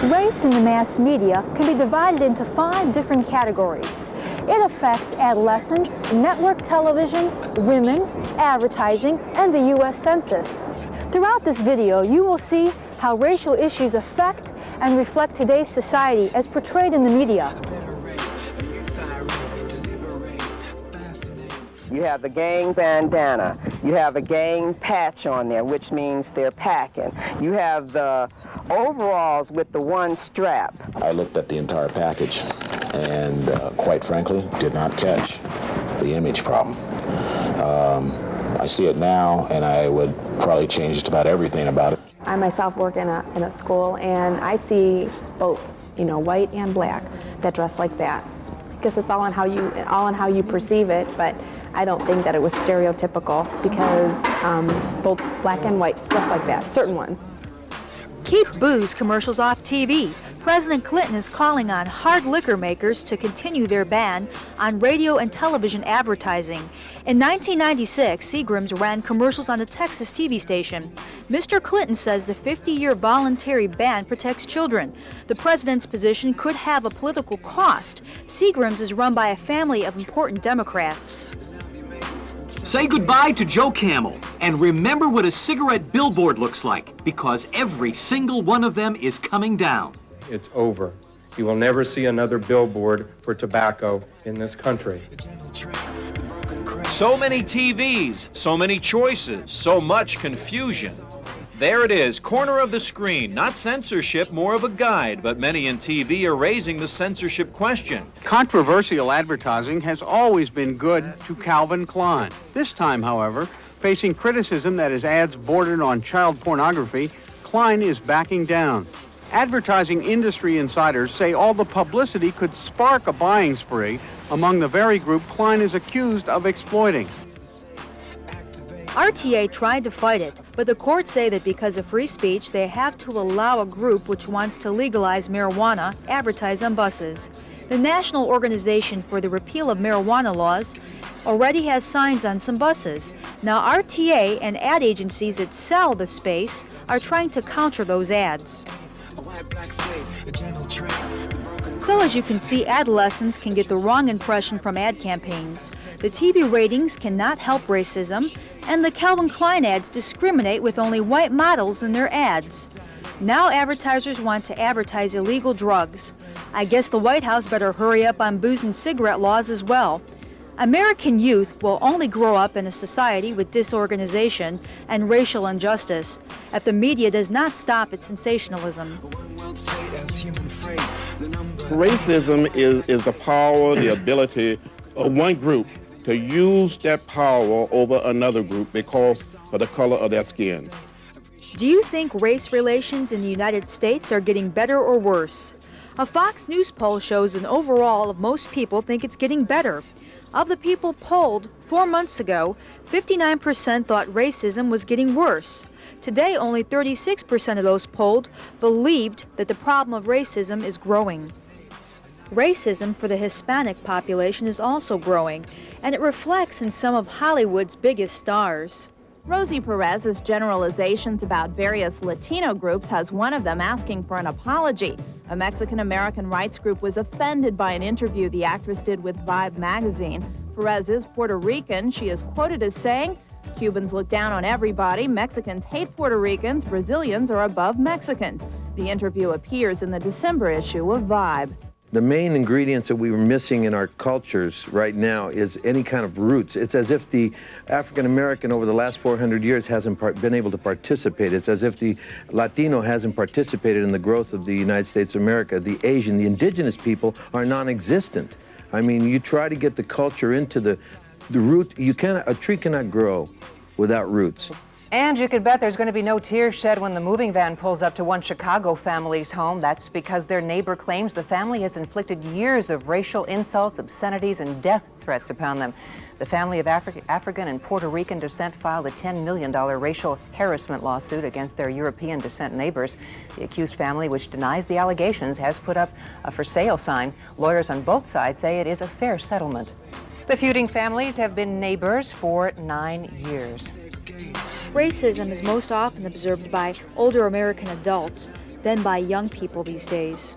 Race in the mass media can be divided into 5 different categories. It affects adolescents, network television, women, advertising, and the U.S. Census. Throughout this video, you will see how racial issues affect and reflect today's society as portrayed in the media. You have the gang bandana. You have a gang patch on there, which means they're packing. You have the overalls with the one strap. I looked at the entire package and, quite frankly, did not catch the image problem. I see it now, and I would probably change just about everything about it. I myself work in a school, and I see both, white and black that dress like that. I guess it's all on how you perceive it, but I don't think that it was stereotypical because both black and white dress like that, certain ones. Keep booze commercials off TV. President Clinton is calling on hard liquor makers to continue their ban on radio and television advertising. In 1996, Seagram's ran commercials on a Texas TV station. Mr. Clinton says the 50-year voluntary ban protects children. The president's position could have a political cost. Seagram's is run by a family of important Democrats. Say goodbye to Joe Camel and remember what a cigarette billboard looks like, because every single one of them is coming down. It's over. You will never see another billboard for tobacco in this country. So many TVs, so many choices, so much confusion. There it is, corner of the screen. Not censorship, more of a guide, but many in TV are raising the censorship question. Controversial advertising has always been good to Calvin Klein. This time, however, facing criticism that his ads bordered on child pornography, Klein is backing down. Advertising industry insiders say all the publicity could spark a buying spree among the very group Klein is accused of exploiting. RTA tried to fight it, but the courts say that because of free speech, they have to allow a group which wants to legalize marijuana advertise on buses. The National Organization for the Repeal of Marijuana Laws already has signs on some buses. Now RTA and ad agencies that sell the space are trying to counter those ads. So as you can see, adolescents can get the wrong impression from ad campaigns. The TV ratings cannot help racism, and the Calvin Klein ads discriminate with only white models in their ads. Now advertisers want to advertise illegal drugs. I guess the White House better hurry up on booze and cigarette laws as well. American youth will only grow up in a society with disorganization and racial injustice if the media does not stop its sensationalism. Racism is the power, the ability of one group to use that power over another group because of the color of their skin. Do you think race relations in the United States are getting better or worse? A Fox News poll shows an overall of most people think it's getting better. Of the people polled 4 months ago, 59% thought racism was getting worse. Today, only 36% of those polled believed that the problem of racism is growing. Racism for the Hispanic population is also growing, and it reflects in some of Hollywood's biggest stars. Rosie Perez's generalizations about various Latino groups has one of them asking for an apology. A Mexican-American rights group was offended by an interview the actress did with Vibe magazine. Perez is Puerto Rican. She is quoted as saying, "Cubans look down on everybody. Mexicans hate Puerto Ricans. Brazilians are above Mexicans." The interview appears in the December issue of Vibe. The main ingredients that we were missing in our cultures right now is any kind of roots. It's as if the African American over the last 400 years hasn't been able to participate. It's as if the Latino hasn't participated in the growth of the United States of America. The Asian, the indigenous people are non-existent. I mean, you try to get the culture into the root. A tree cannot grow without roots. And you can bet there's going to be no tears shed when the moving van pulls up to one Chicago family's home. That's because their neighbor claims the family has inflicted years of racial insults, obscenities, and death threats upon them. The family of African and Puerto Rican descent filed a $10 million racial harassment lawsuit against their European descent neighbors. The accused family, which denies the allegations, has put up a for sale sign. Lawyers on both sides say it is a fair settlement. The feuding families have been neighbors for 9 years. Racism is most often observed by older American adults. than by young people these days.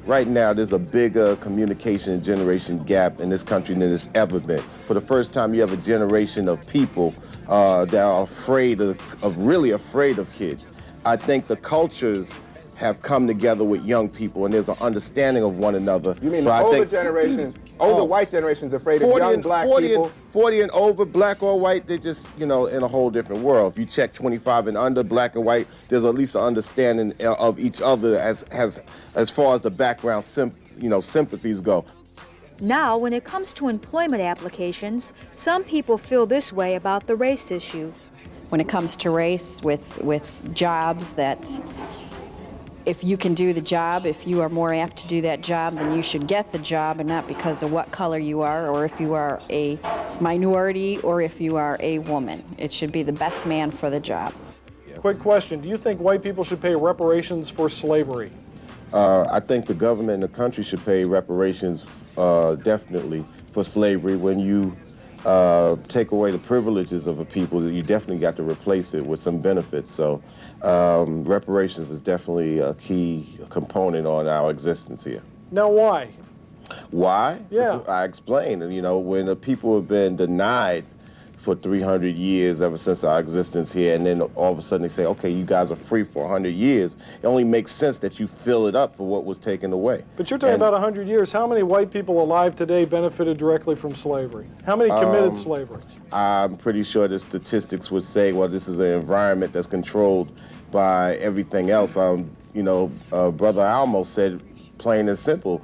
Right now, there's a bigger communication and generation gap in this country than there's ever been. For the first time, you have a generation of people that are really afraid of kids. I think the cultures have come together with young people, and there's an understanding of one another. You mean the older generation, white generation's afraid of young black people? 40 and over, black or white, they're just, in a whole different world. If you check 25 and under, black and white, there's at least an understanding of each other as far as the background sympathies go. Now, when it comes to employment applications, some people feel this way about the race issue. When it comes to race with jobs, that if you can do the job, if you are more apt to do that job, then you should get the job, and not because of what color you are, or if you are a minority, or if you are a woman. It should be the best man for the job. Quick question, do you think white people should pay reparations for slavery? I think the government and the country should pay reparations definitely for slavery. When you take away the privileges of a people, you definitely got to replace it with some benefits. So reparations is definitely a key component on our existence here. Now, why? Why? Yeah. I explained, when the people have been denied for 300 years ever since our existence here, and then all of a sudden they say, okay, you guys are free for 100 years, it only makes sense that you fill it up for what was taken away. But you're talking about 100 years. How many white people alive today benefited directly from slavery? How many committed slavery? I'm pretty sure the statistics would say, well, this is an environment that's controlled by everything else. Brother Almo said, plain and simple,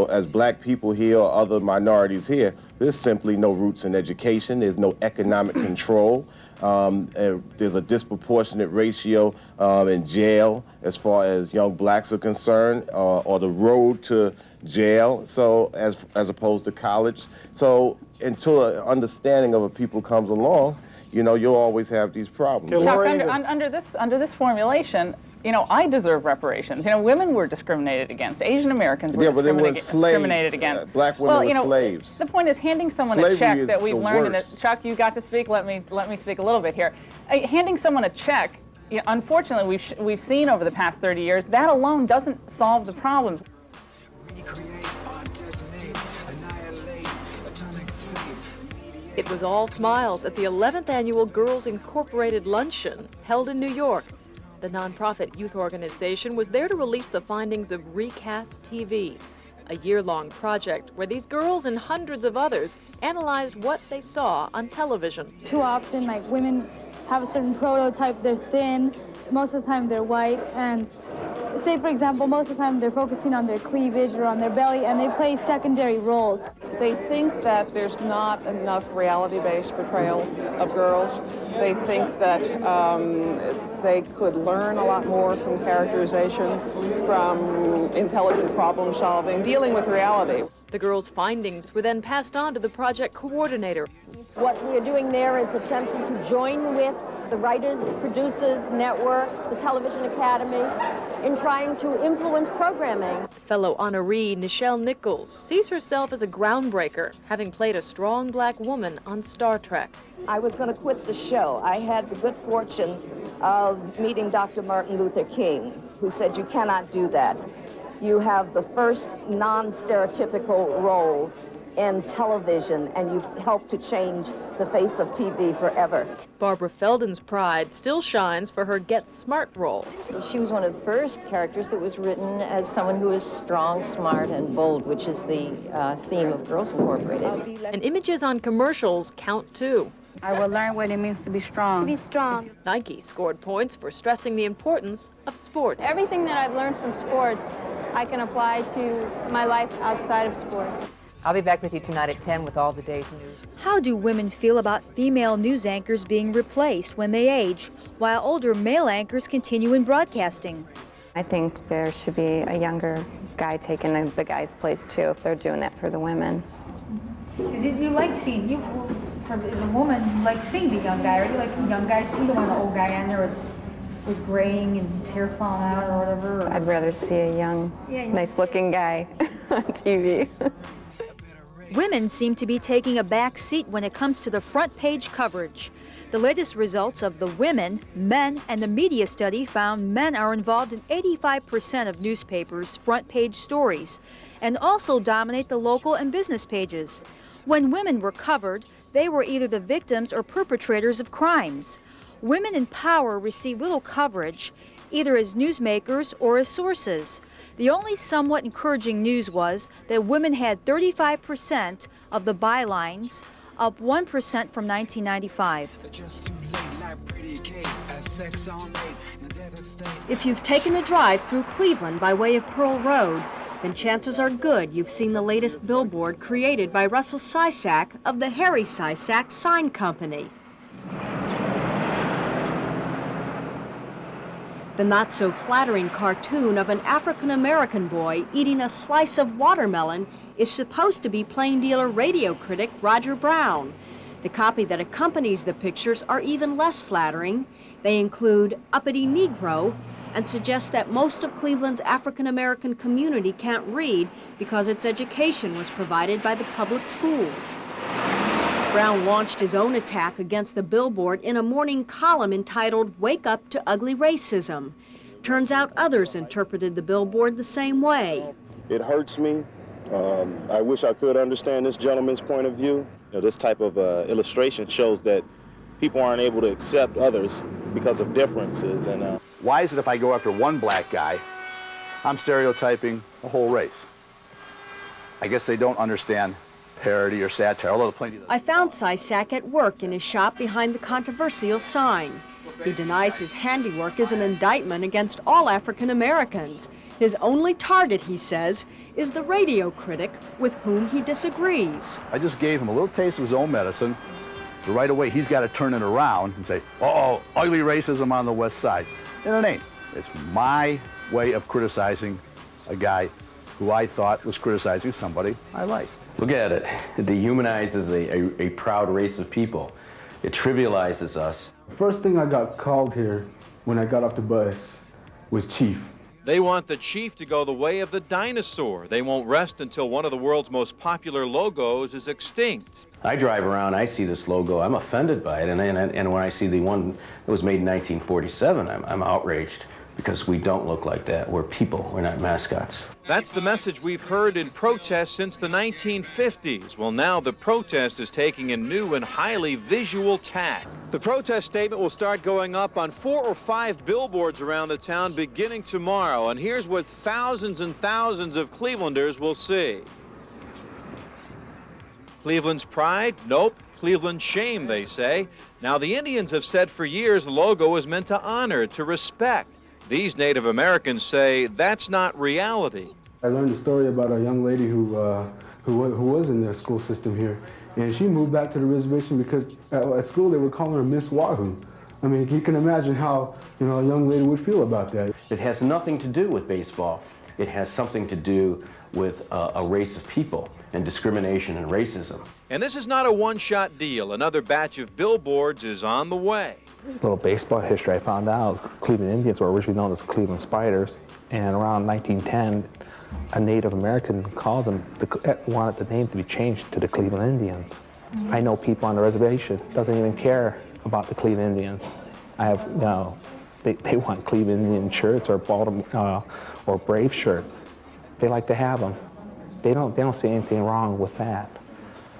as black people here or other minorities here, there's simply no roots in education. There's no economic control. There's a disproportionate ratio in jail as far as young blacks are concerned, or the road to jail, so as opposed to college. So until an understanding of a people comes along, you'll always have these problems. Chuck, under this formulation, I deserve reparations. Women were discriminated against. Asian Americans were discriminated against. Black women were slaves. The point is handing someone a check that we've learned. Chuck, you got to speak. Let me speak a little bit here. Handing someone a check, unfortunately, we've seen over the past 30 years, that alone doesn't solve the problems. It was all smiles at the 11th annual Girls Incorporated Luncheon held in New York. The nonprofit youth organization was there to release the findings of Recast TV, a year-long project where these girls and hundreds of others analyzed what they saw on television. Too often, women have a certain prototype, they're thin, most of the time they're white, and say, for example, most of the time they're focusing on their cleavage or on their belly, and they play secondary roles. They think that there's not enough reality-based portrayal of girls. They think that they could learn a lot more from characterization, from intelligent problem solving, dealing with reality. The girls' findings were then passed on to the project coordinator. What we're doing there is attempting to join with the writers, producers, networks, the Television Academy, in trying to influence programming. Fellow honoree Nichelle Nichols sees herself as a groundbreaker, having played a strong black woman on Star Trek. I was going to quit the show. I had the good fortune of meeting Dr. Martin Luther King, who said you cannot do that. You have the first non-stereotypical role in television, and you've helped to change the face of TV forever. Barbara Feldon's pride still shines for her Get Smart role. She was one of the first characters that was written as someone who is strong, smart, and bold, which is the theme of Girls Incorporated. And images on commercials count too. I will learn what it means to be strong. To be strong. Nike scored points for stressing the importance of sports. Everything that I've learned from sports, I can apply to my life outside of sports. I'll be back with you tonight at 10 with all the day's news. How do women feel about female news anchors being replaced when they age, while older male anchors continue in broadcasting? I think there should be a younger guy taking the guy's place too, if they're doing that for the women. Because you like seeing, as a woman, you like seeing the young guy, or you like the young guys too? You don't want the old guy in there with graying and his hair falling out or whatever? Or... I'd rather see a young, nice-looking guy on TV. Women seem to be taking a back seat when it comes to the front page coverage. The latest results of the Women, Men, and the Media study found men are involved in 85% of newspapers' front page stories and also dominate the local and business pages. When women were covered, they were either the victims or perpetrators of crimes. Women in power receive little coverage, either as newsmakers or as sources. The only somewhat encouraging news was that women had 35% of the bylines, up 1% from 1995. If you've taken a drive through Cleveland by way of Pearl Road, then chances are good you've seen the latest billboard created by Russell Sysak of the Harry Sysak Sign Company. The not-so-flattering cartoon of an African-American boy eating a slice of watermelon is supposed to be plain dealer radio critic Roger Brown. The copy that accompanies the pictures are even less flattering. They include uppity Negro and suggest that most of Cleveland's African-American community can't read because its education was provided by the public schools. Brown launched his own attack against the billboard in a morning column entitled "Wake Up to Ugly Racism." Turns out others interpreted the billboard the same way. It hurts me. I wish I could understand this gentleman's point of view. This type of illustration shows that people aren't able to accept others because of differences. And why is it if I go after one black guy, I'm stereotyping a whole race? I guess they don't understand parody or satire, although plenty of I found Sysak at work in his shop behind the controversial sign. He denies his handiwork is an indictment against all African Americans. His only target, he says, is the radio critic with whom he disagrees. I just gave him a little taste of his own medicine. So right away, he's got to turn it around and say, "Oh, ugly racism on the West Side." And it ain't. It's my way of criticizing a guy who I thought was criticizing somebody I like. Look at it. It dehumanizes a proud race of people. It trivializes us. First thing I got called here when I got off the bus was Chief. They want the chief to go the way of the dinosaur. They won't rest until one of the world's most popular logos is extinct. I drive around, I see this logo, I'm offended by it, and when I see the one that was made in 1947, I'm outraged. Because we don't look like that. We're people, we're not mascots. That's the message we've heard in protest since the 1950s. Well, now the protest is taking a new and highly visual tack. The protest statement will start going up on 4 or 5 billboards around the town beginning tomorrow. And here's what thousands and thousands of Clevelanders will see. Cleveland's pride? Nope. Cleveland's shame, they say. Now, the Indians have said for years the logo is meant to honor, to respect. These Native Americans say that's not reality. I learned a story about a young lady who was in the school system here, and she moved back to the reservation because at school they were calling her Miss Wahoo. I mean, you can imagine how a young lady would feel about that. It has nothing to do with baseball. It has something to do with a race of people and discrimination and racism. And this is not a one-shot deal. Another batch of billboards is on the way. Little baseball history, I found out Cleveland Indians were originally known as the Cleveland Spiders, and around 1910, a Native American called them, wanted the name to be changed to the Cleveland Indians. I know people on the reservation doesn't even care about the Cleveland Indians. I have, they want Cleveland Indian shirts or Baltimore or Brave shirts. They like to have them. They don't see anything wrong with that,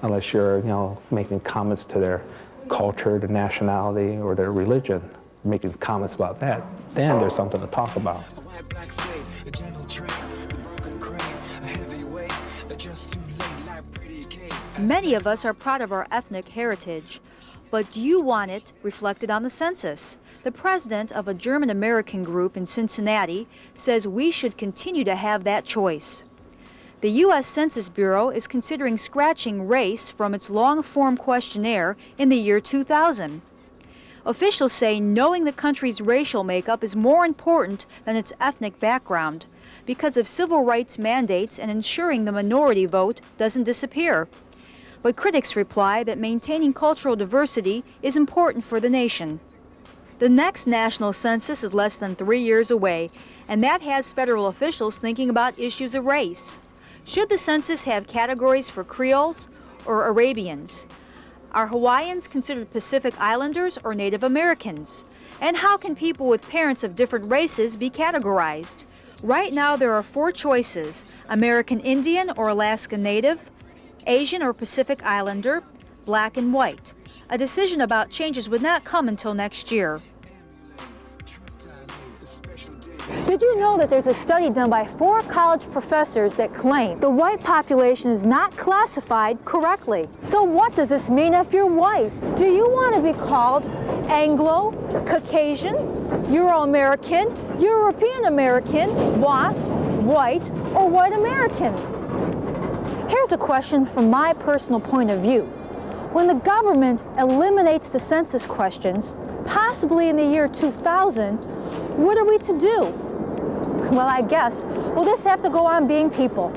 unless you're, making comments to their culture, their nationality, or their religion, making comments about that. Then there's something to talk about. Many of us are proud of our ethnic heritage, but do you want it reflected on the census? The president of a German-American group in Cincinnati says we should continue to have that choice. The U.S. Census Bureau is considering scratching race from its long-form questionnaire in the year 2000. Officials say knowing the country's racial makeup is more important than its ethnic background because of civil rights mandates and ensuring the minority vote doesn't disappear. But critics reply that maintaining cultural diversity is important for the nation. The next national census is less than 3 years away, and that has federal officials thinking about issues of race. Should the census have categories for Creoles or Arabians? Are Hawaiians considered Pacific Islanders or Native Americans? And how can people with parents of different races be categorized? Right now there are 4 choices: American Indian or Alaska Native, Asian or Pacific Islander, black and white. A decision about changes would not come until next year. Did you know that there's a study done by 4 college professors that claim the white population is not classified correctly? So what does this mean if you're white? Do you want to be called Anglo, Caucasian, Euro-American, European American, WASP, white, or white American? Here's a question from my personal point of view. When the government eliminates the census questions, possibly in the year 2000, what are we to do? Well, I guess we'll just have to go on being people.